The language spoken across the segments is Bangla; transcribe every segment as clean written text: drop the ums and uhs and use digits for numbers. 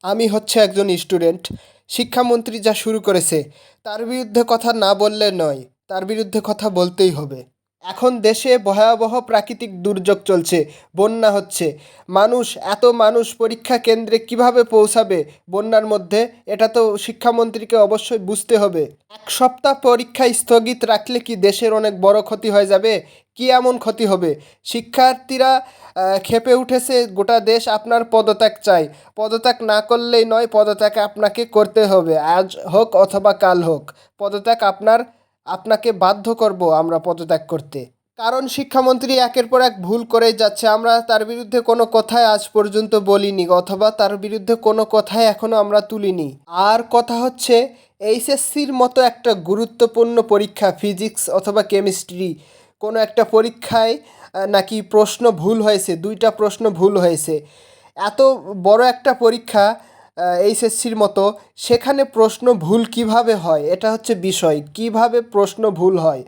আমি হচ্ছে একজন স্টুডেন্ট। শিক্ষামন্ত্রী যা শুরু করেছে তার বিরুদ্ধে কথা না বললে নয়, তার বিরুদ্ধে কথা বলতেই হবে। এখন দেশে ভয়াবহ প্রাকৃতিক দুর্যোগ চলছে, বন্যা হচ্ছে। এত মানুষ পরীক্ষা কেন্দ্রে কিভাবে পৌঁছাবে বন্যার মধ্যে? এটা তো শিক্ষামন্ত্রীকে অবশ্যই বুঝতে হবে। এক সপ্তাহ পরীক্ষা স্থগিত রাখলে কি দেশের অনেক বড় ক্ষতি হয়ে যাবে? কি এমন ক্ষতি হবে? শিক্ষার্থীরা ক্ষেপে উঠেছে, গোটা দেশ আপনার পদত্যাগ চাই। পদত্যাগ না করলেই নয়, পদত্যাগ আপনাকে করতে হবে, আজ হোক অথবা কাল হোক। পদত্যাগ আপনাকে বাধ্য করব আমরা পদত্যাগ করতে। কারণ শিক্ষামন্ত্রী একের পর এক ভুল করেই যাচ্ছে। আমরা তার বিরুদ্ধে কোনো কথাই আজ পর্যন্ত বলিনি, অথবা তার বিরুদ্ধে কোনো কথাই এখনো আমরা তুলিনি। আর কথা হচ্ছে, এইচএসসির মতো একটা গুরুত্বপূর্ণ পরীক্ষা, ফিজিক্স অথবা কেমিস্ট্রি, কোনো একটা পরীক্ষায় নাকি প্রশ্ন ভুল হয়েছে, 2টা প্রশ্ন ভুল হয়েছে। এত বড় একটা পরীক্ষা, এইচএসসির মতো, সেখানে প্রশ্ন ভুল কিভাবে হয়? এটা হচ্ছে বিষয়, কিভাবে প্রশ্ন ভুল হয়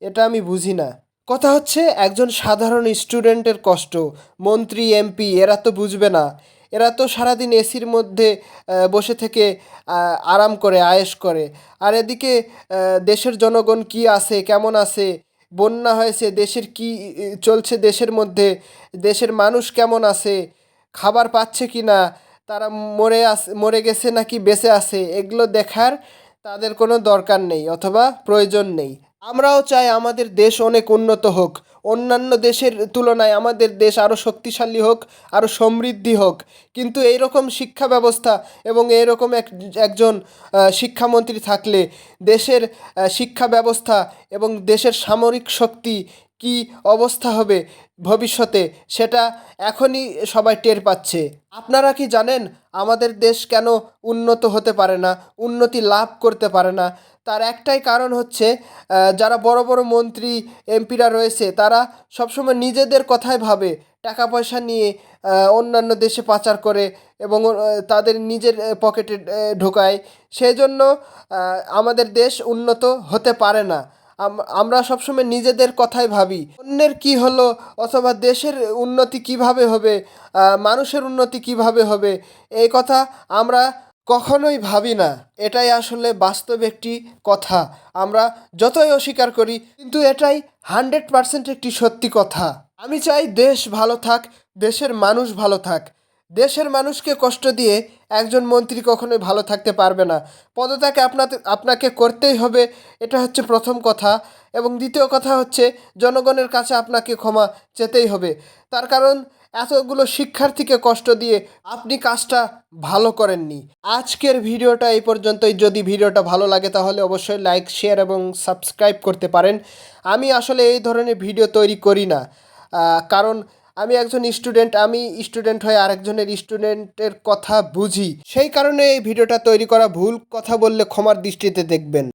এটা আমি বুঝি না। কথা হচ্ছে একজন সাধারণ স্টুডেন্টের কষ্ট। মন্ত্রী এমপি এরা তো বুঝবে না। এরা তো সারাদিন এসির মধ্যে বসে থেকে আরাম করে, আয়েশ করে। আর এদিকে দেশের জনগণ কি আছে, কেমন আছে, বন্যা হয়েছে, দেশের কি চলছে দেশের মধ্যে, দেশের মানুষ কেমন আছে, খাবার পাচ্ছে কি না, তারা মরে গেছে নাকি বেঁচে আছে, এগুলো দেখার তাদের কোনো দরকার নেই অথবা প্রয়োজন নেই। আমরাও চাই আমাদের দেশ অনেক উন্নত হোক, অন্যান্য দেশের তুলনায় আমাদের দেশ আরও শক্তিশালী হোক, আরও সমৃদ্ধি হোক। কিন্তু এইরকম শিক্ষা ব্যবস্থা এবং এইরকম একজন শিক্ষামন্ত্রী থাকলে দেশের শিক্ষা ব্যবস্থা এবং দেশের সামরিক শক্তি কি অবস্থা হবে ভবিষ্যতে, সেটা এখনই সবাই টের পাচ্ছে। আপনারা কি জানেন আমাদের দেশ কেন উন্নত হতে পারে না, উন্নতি লাভ করতে পারে না? তার একটাই কারণ হচ্ছে, যারা বড় বড় মন্ত্রী এমপিরা রয়েছে তারা সবসময় নিজেদের কথাই ভাবে, টাকা পয়সা নিয়ে অন্যান্য দেশে পাচার করে এবং তাদের নিজের পকেটে ঢোকায়। সেই জন্য আমাদের দেশ উন্নত হতে পারে না। আমরা সবসময় নিজেদের কথাই ভাবি, অন্যের কি হলো অথবা দেশের উন্নতি কিভাবে হবে, মানুষের উন্নতি কিভাবে হবে, এই কথা আমরা কখনোই ভাবি না। এটাই আসলে বাস্তব একটি কথা। আমরা যতই অস্বীকার করি, কিন্তু এটাই 100% একটি সত্যি কথা। আমি চাই দেশ ভালো থাক, দেশের মানুষ ভালো থাক। দেশের মানুষকে কষ্ট দিয়ে একজন মন্ত্রী কখনোই ভালো থাকতে পারবে না। পদত্যাগ আপনাকে করতেই হবে, এটা হচ্ছে প্রথম কথা। এবং দ্বিতীয় কথা হচ্ছে, জনগণের কাছে আপনাকে ক্ষমা চেতেই হবে। তার কারণ, এতগুলো শিক্ষার্থীকে কষ্ট দিয়ে আপনি কাজটা ভালো করেননি। আজকের ভিডিওটা এই পর্যন্তই। যদি ভিডিওটা ভালো লাগে তাহলে অবশ্যই লাইক, শেয়ার এবং সাবস্ক্রাইব করতে পারেন। আমি আসলে এই ধরনের ভিডিও তৈরি করি না, কারণ আমি একজন স্টুডেন্ট। আমি স্টুডেন্ট হয়ে আরেকজনের স্টুডেন্টের কথা বুঝি, সেই কারণে এই ভিডিওটা তৈরি করা। ভুল কথা বললে ক্ষমার দৃষ্টিতে দেখবেন।